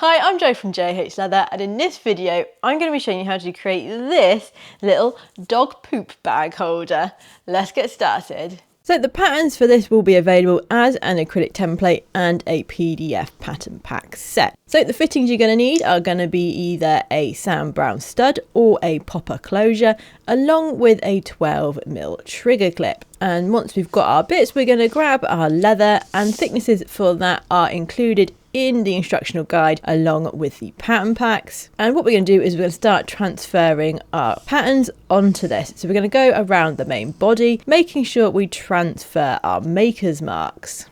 Hi, I'm Jo from J.H.Leather, and in this video I'm going to be showing you how to create this little dog poop bag holder. Let's get started. So the patterns for this will be available as an acrylic template and a PDF pattern pack set. So the fittings you're going to need are going to be either a sand brown stud or a popper closure, along with a 12mm trigger clip. And once we've got our bits, we're going to grab our leather, and thicknesses for that are included in the instructional guide along with the pattern packs. And what we're going to do is we're going to start transferring our patterns onto this. So we're going to go around the main body, making sure we transfer our maker's marks.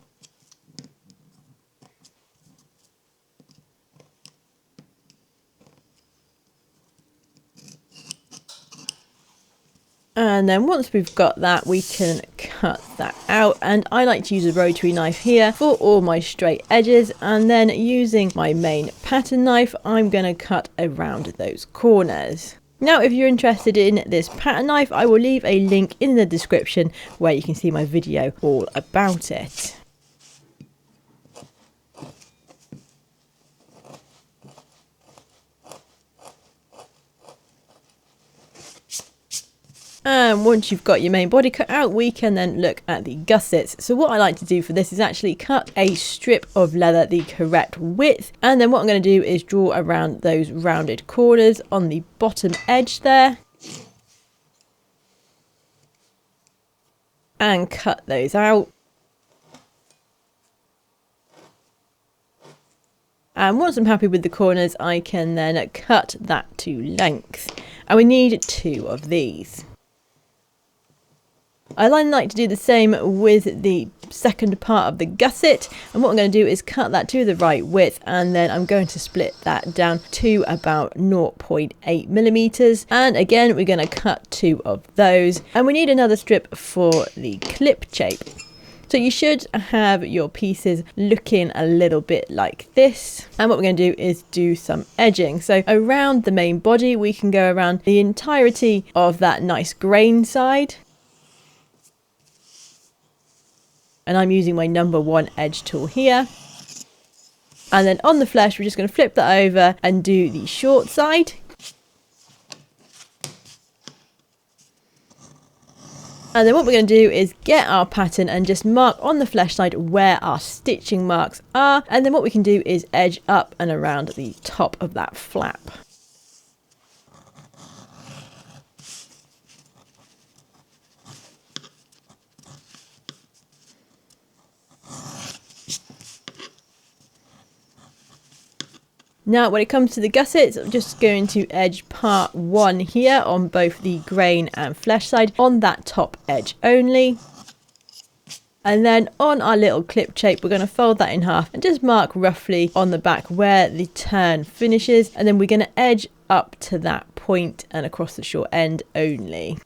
And then once we've got that, we can cut that out, and I like to use a rotary knife here for all my straight edges, and then using my main pattern knife I'm going to cut around those corners. Now if you're interested in this pattern knife, I will leave a link in the description where you can see my video all about it. And once you've got your main body cut out, we can then look at the gussets. So what I like to do for this is actually cut a strip of leather the correct width, and then what I'm going to do is draw around those rounded corners on the bottom edge there and cut those out. And once I'm happy with the corners, I can then cut that to length, and we need 2 of these. I like to do the same with the second part of the gusset, and what I'm going to do is cut that to the right width, and then I'm going to split that down to about 0.8mm, and again we're going to cut 2 of those, and we need another strip for the clip shape. So you should have your pieces looking a little bit like this, and what we're going to do is do some edging. So around the main body we can go around the entirety of that nice grain side. And I'm using my number 1 edge tool here. And then on the flesh, we're just going to flip that over and do the short side. And then what we're going to do is get our pattern and just mark on the flesh side where our stitching marks are. And then what we can do is edge up and around the top of that flap. Now when it comes to the gussets, I'm just going to edge part 1 here on both the grain and flesh side on that top edge only. And then on our little clip shape, we're going to fold that in half and just mark roughly on the back where the turn finishes, and then we're going to edge up to that point and across the short end only.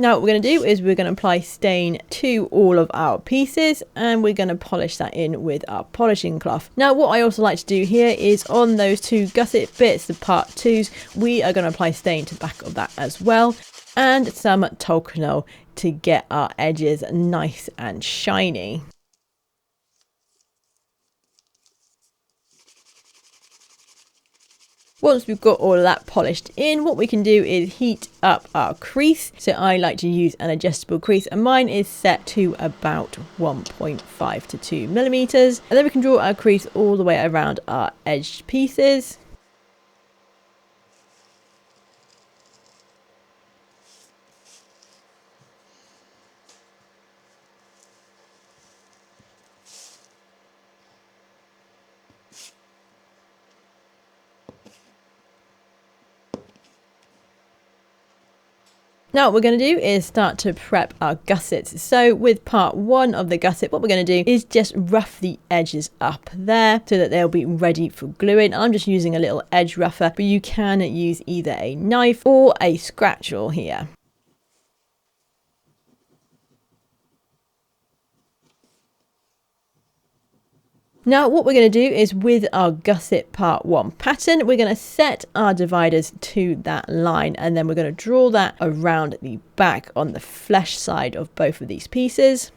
Now what we're going to do is we're going to apply stain to all of our pieces, and we're going to polish that in with our polishing cloth. Now what I also like to do here is on those 2 gusset bits, the part 2s, we are going to apply stain to the back of that as well, and some Tolkanol to get our edges nice and shiny. Once we've got all of that polished in, what we can do is heat up our crease. So I like to use an adjustable crease, and mine is set to about 1.5 to 2mm. And then we can draw our crease all the way around our edged pieces. Now what we're going to do is start to prep our gussets. So with part 1 of the gusset, what we're going to do is just rough the edges up there so that they'll be ready for gluing. I'm just using a little edge rougher, but you can use either a knife or a scratch awl here. Now what we're going to do is with our gusset part 1 pattern, we're going to set our dividers to that line, and then we're going to draw that around the back on the flesh side of both of these pieces.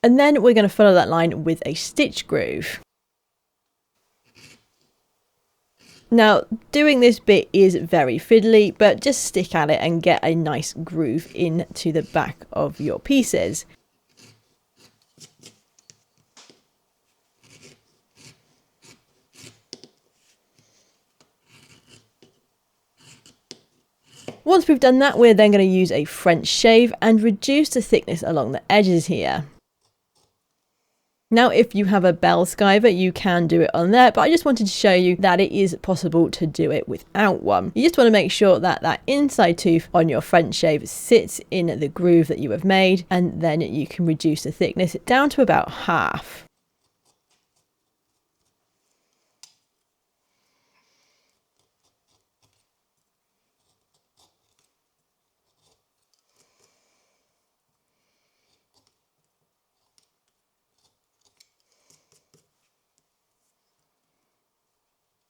And then we're going to follow that line with a stitch groove. Now doing this bit is very fiddly, but just stick at it and get a nice groove into the back of your pieces. Once we've done that, we're then going to use a French shave and reduce the thickness along the edges here. Now, if you have a bell skiver, you can do it on there, but I just wanted to show you that it is possible to do it without one. You just want to make sure that that inside tooth on your French shave sits in the groove that you have made, and then you can reduce the thickness down to about half.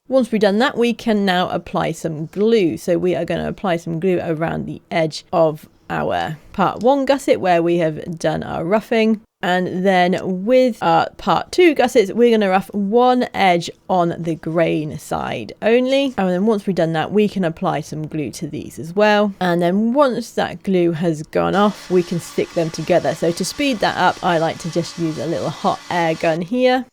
Once we've done that, we can now apply some glue. So we are going to apply some glue around the edge of our part 1 gusset where we have done our roughing. And then with our part 2 gussets, we're going to rough one edge on the grain side only. And then once we've done that, we can apply some glue to these as well. And then once that glue has gone off, we can stick them together. So to speed that up, I like to just use a little hot air gun here.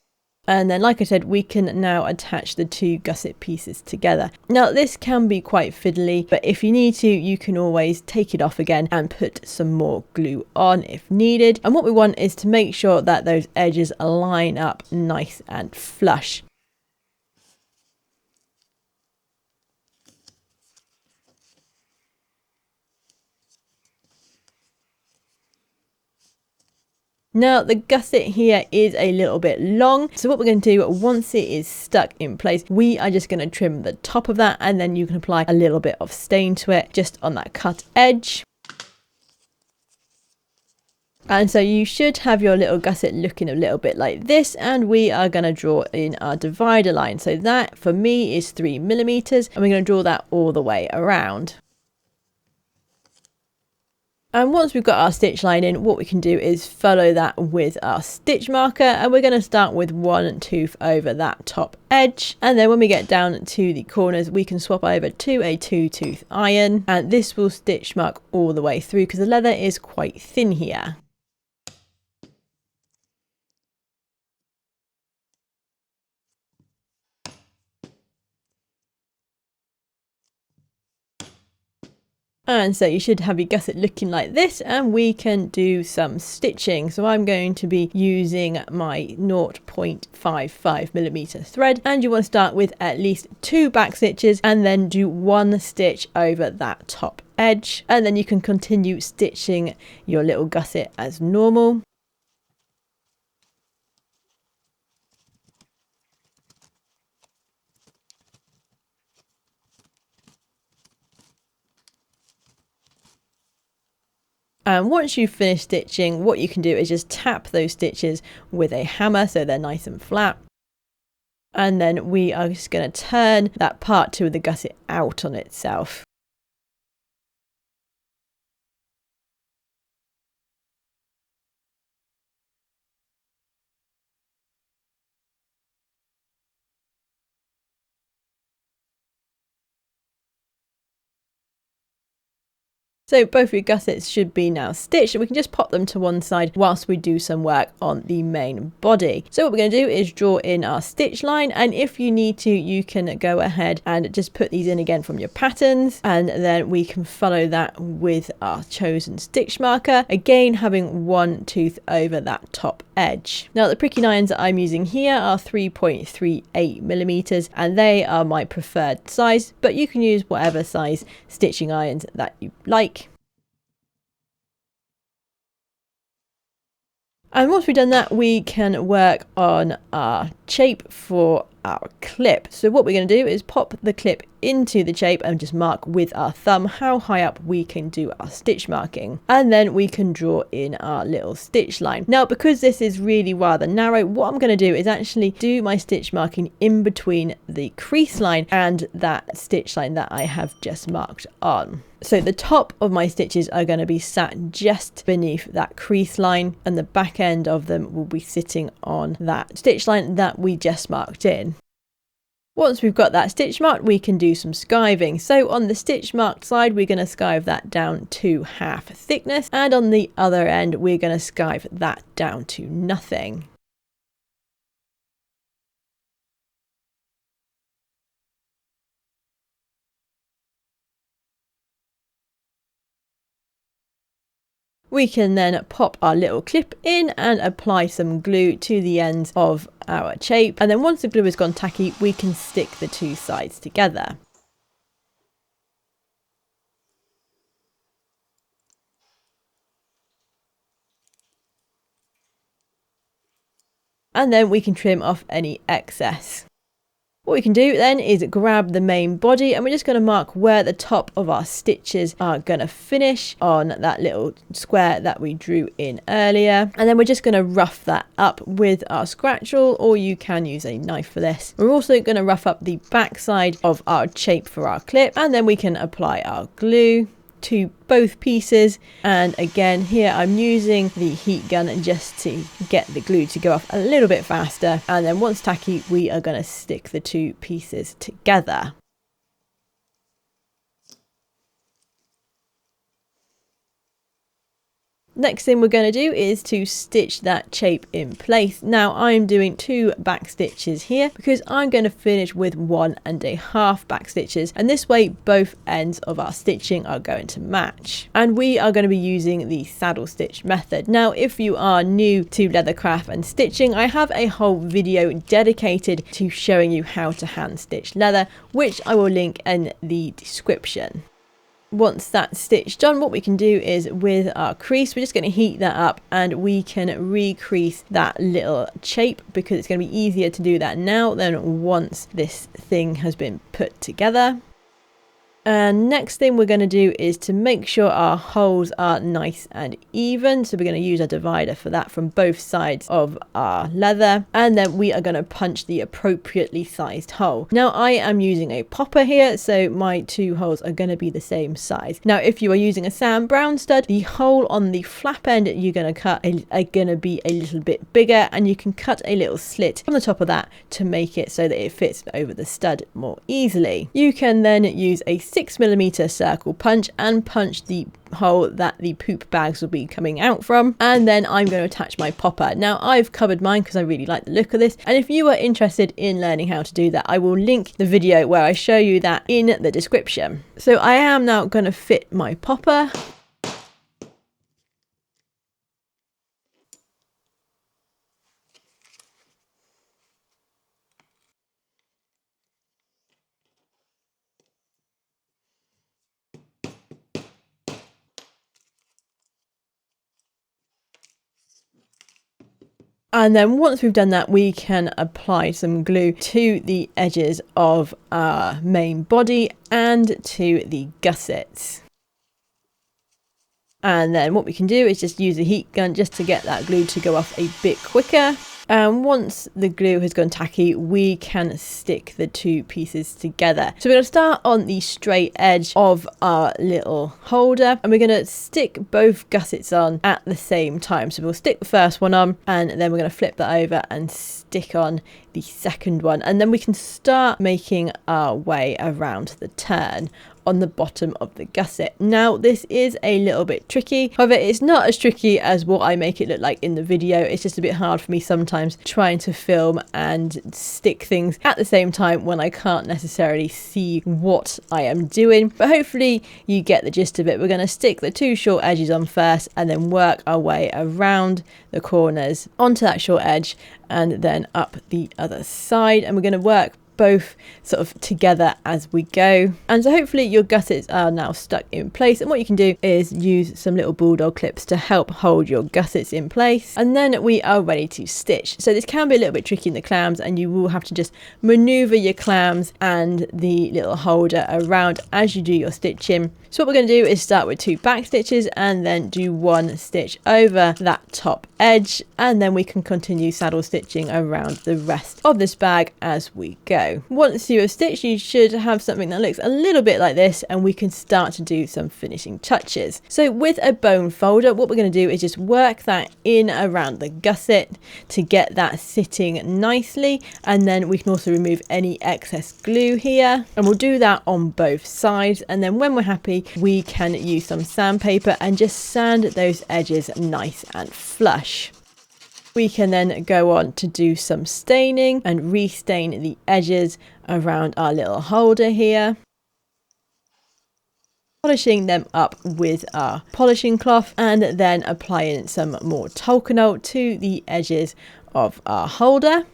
And then, like I said, we can now attach the 2 gusset pieces together. Now, this can be quite fiddly, but if you need to, you can always take it off again and put some more glue on if needed. And what we want is to make sure that those edges line up nice and flush. Now the gusset here is a little bit long, so what we're going to do once it is stuck in place, we are just going to trim the top of that, and then you can apply a little bit of stain to it just on that cut edge. And so you should have your little gusset looking a little bit like this, and we are going to draw in our divider line. So that for me is 3mm, and we're going to draw that all the way around. And once we've got our stitch line in, what we can do is follow that with our stitch marker, and we're going to start with 1 tooth over that top edge, and then when we get down to the corners, we can swap over to a 2-tooth iron, and this will stitch mark all the way through because the leather is quite thin here. And so you should have your gusset looking like this, and we can do some stitching. So I'm going to be using my 0.55mm thread, and you want to start with at least 2 back stitches and then do 1 stitch over that top edge, and then you can continue stitching your little gusset as normal. And once you've finished stitching, what you can do is just tap those stitches with a hammer so they're nice and flat. And then we are just going to turn that part 2 of the gusset out on itself. So both of your gussets should be now stitched, and we can just pop them to one side whilst we do some work on the main body. So what we're going to do is draw in our stitch line, and if you need to, you can go ahead and just put these in again from your patterns, and then we can follow that with our chosen stitch marker, again having 1 tooth over that top edge. Now the pricking irons that I'm using here are 3.38mm, and they are my preferred size, but you can use whatever size stitching irons that you like. And once we've done that, we can work on our shape for our clip. So what we're going to do is pop the clip into the shape and just mark with our thumb how high up we can do our stitch marking, and then we can draw in our little stitch line. Now because this is really rather narrow, what I'm going to do is actually do my stitch marking in between the crease line and that stitch line that I have just marked on. So the top of my stitches are going to be sat just beneath that crease line, and the back end of them will be sitting on that stitch line that we just marked in. Once we've got that stitch marked, we can do some skiving. So on the stitch marked side, we're going to skive that down to half thickness, and on the other end, we're going to skive that down to nothing. We can then pop our little clip in and apply some glue to the ends of our shape. And then once the glue has gone tacky, we can stick the two sides together. And then we can trim off any excess. What we can do then is grab the main body, and we're just going to mark where the top of our stitches are going to finish on that little square that we drew in earlier. And then we're just going to rough that up with our scratchel, or you can use a knife for this. We're also going to rough up the back side of our shape for our clip, and then we can apply our glue to both pieces. And again, here I'm using the heat gun just to get the glue to go off a little bit faster, and then once tacky we are going to stick the two pieces together. Next thing we're going to do is to stitch that shape in place. Now I'm doing 2 back stitches here because I'm going to finish with 1.5 back stitches, and this way both ends of our stitching are going to match. And we are going to be using the saddle stitch method. Now if you are new to leathercraft and stitching, I have a whole video dedicated to showing you how to hand stitch leather, which I will link in the description. Once that's stitched done, what we can do is with our crease, we're just going to heat that up and we can re-crease that little shape, because it's going to be easier to do that now than once this thing has been put together. And next thing we're going to do is to make sure our holes are nice and even. So we're going to use a divider for that from both sides of our leather. And then we are going to punch the appropriately sized hole. Now I am using a popper here, so my 2 holes are going to be the same size. Now if you are using a Sam Brown stud, the hole on the flap end you're going to cut are going to be a little bit bigger, and you can cut a little slit on the top of that to make it so that it fits over the stud more easily. You can then use a 6mm circle punch and punch the hole that the poop bags will be coming out from, and then I'm going to attach my popper. Now I've covered mine because I really like the look of this, and if you are interested in learning how to do that, I will link the video where I show you that in the description. So I am now going to fit my popper. And then once we've done that, we can apply some glue to the edges of our main body and to the gussets. And then what we can do is just use a heat gun just to get that glue to go off a bit quicker. And once the glue has gone tacky, we can stick the 2 pieces together. So we're going to start on the straight edge of our little holder, and we're going to stick both gussets on at the same time. So we'll stick the first one on, and then we're going to flip that over and stick on the second one. And then we can start making our way around the turn on the bottom of the gusset. Now this is a little bit tricky, however it's not as tricky as what I make it look like in the video. It's just a bit hard for me sometimes trying to film and stick things at the same time when I can't necessarily see what I am doing, but hopefully you get the gist of it. We're going to stick the 2 short edges on first and then work our way around the corners onto that short edge and then up the other side, and we're going to work both sort of together as we go. And so hopefully your gussets are now stuck in place, and what you can do is use some little bulldog clips to help hold your gussets in place, and then we are ready to stitch. So this can be a little bit tricky in the clams, and you will have to just maneuver your clams and the little holder around as you do your stitching. So what we're going to do is start with 2 back stitches and then do 1 stitch over that top edge, and then we can continue saddle stitching around the rest of this bag as we go. Once you have stitched, you should have something that looks a little bit like this, and we can start to do some finishing touches. So with a bone folder, what we're going to do is just work that in around the gusset to get that sitting nicely, and then we can also remove any excess glue here, and we'll do that on both sides. And then when we're happy, we can use some sandpaper and just sand those edges nice and flush. We can then go on to do some staining and restain the edges around our little holder here, polishing them up with our polishing cloth, and then applying some more Talcanol to the edges of our holder.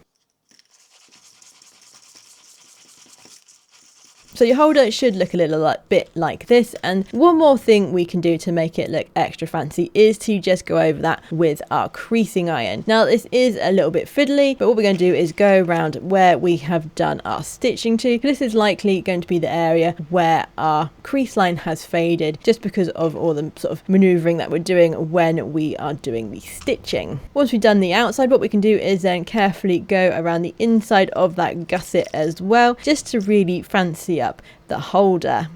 So your holder should look a little bit like this, and one more thing we can do to make it look extra fancy is to just go over that with our creasing iron. Now this is a little bit fiddly, but what we're going to do is go around where we have done our stitching to. This is likely going to be the area where our crease line has faded, just because of all the sort of maneuvering that we're doing when we are doing the stitching. Once we've done the outside, what we can do is then carefully go around the inside of that gusset as well, just to really fancy up the holder.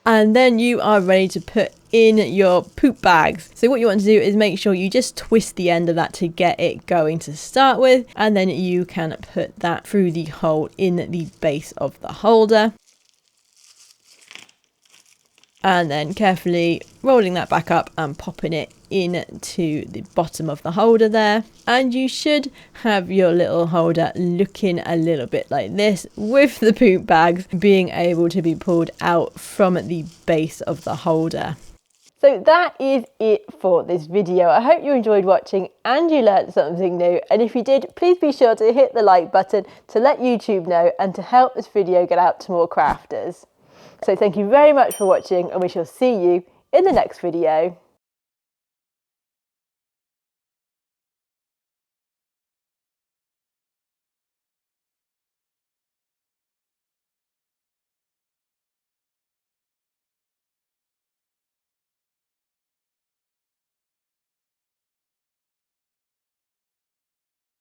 And then you are ready to put in your poop bags. So what you want to do is make sure you just twist the end of that to get it going to start with, and then you can put that through the hole in the base of the holder, and then carefully rolling that back up and popping it into the bottom of the holder there. And you should have your little holder looking a little bit like this, with the poop bags being able to be pulled out from the base of the holder. So that is it for this video. I hope you enjoyed watching and you learned something new, and if you did, please be sure to hit the like button to let YouTube know and to help this video get out to more crafters. So thank you very much for watching, and we shall see you in the next video.